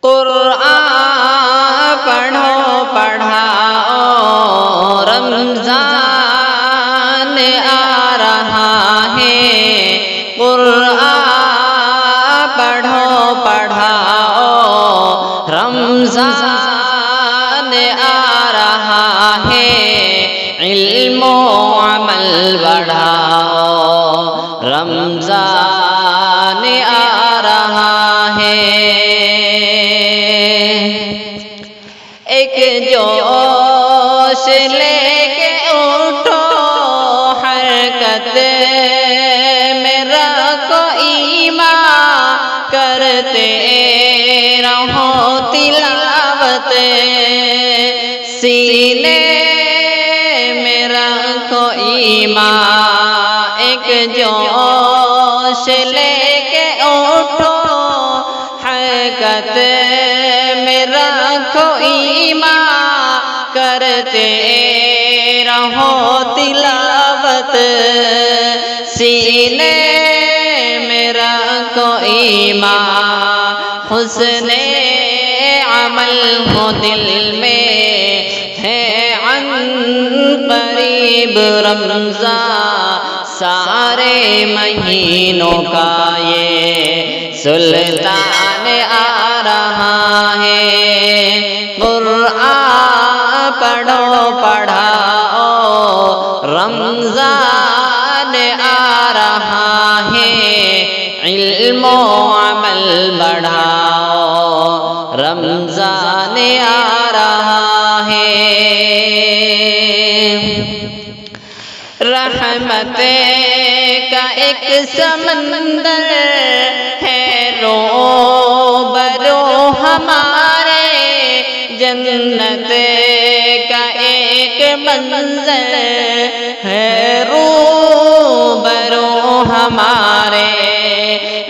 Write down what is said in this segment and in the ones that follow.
قرآن پڑھو پڑھاؤ رمضان آ رہا ہے، قرآن پڑھو پڑھاؤ رمضان آ رہا ہے، علم و عمل بڑھاؤ رمضان آ رہا ہے۔ ایک جوش لے کے اٹھو حرکت میں رکھو ایمان کرتے رہو تلاوت، سینے میں رکھو ایمان، ایک جوش لے کے اٹھو حرکت میں رکھو ایمان کرتے رہو تلاوت، سینے میں رکھو ایمان، حسن عمل ہو دل میں ہے عن قریب رمضان، سارے مہینوں کا یہ سلطان آ رہا ہے، قرآن پڑھو پڑھاؤ رمضان آ رہا ہے، علم و عمل بڑھاؤ رمضان آ رہا ہے۔ رحمت کا ایک سمندر ہے رو برو ہمارے، جنت کا ایک منظر ہے رو برو ہمارے،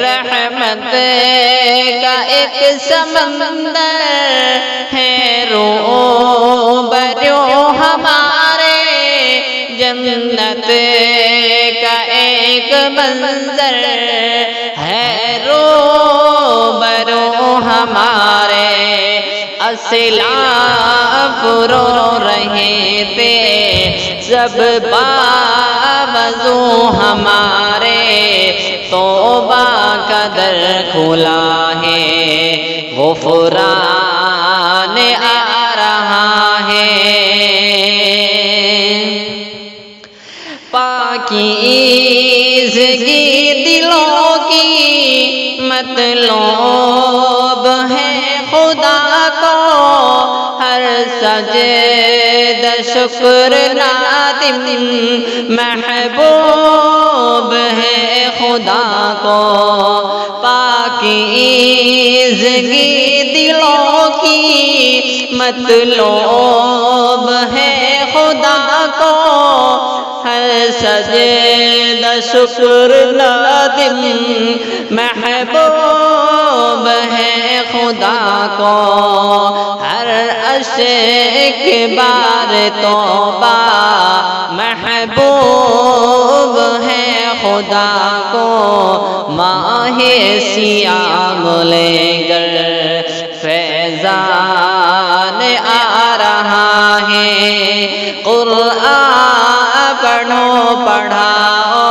رحمت کا ایک سمندر ہے رو برو ہمارے، جنت کا ایک منظر ہے رو برو ہمارے، اسلاف رو رہے تھے سب باوضو ہمارے، توبہ کا در کھلا ہے غفران آ رہا ہے، پاکیزگی دلوں کی مطلوب ہے خدا کو، ہر سجدہ شکر نادم محبوب ہے خدا کو، پاکیزگی دلوں کی مطلوب ہے خدا کو، ہر سجدہ شکر نادم محبوب ہے خدا کو، ہر عشق بار توبہ محبوب ہے خدا کو، ماہ سیام لے کر فیضان آ رہا ہے، قرآن پڑھو پڑھاؤ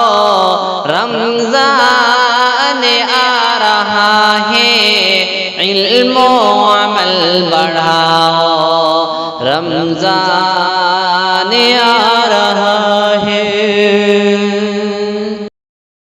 رمضان آ رہا ہے، علم و عمل بڑھاؤ رمضان آ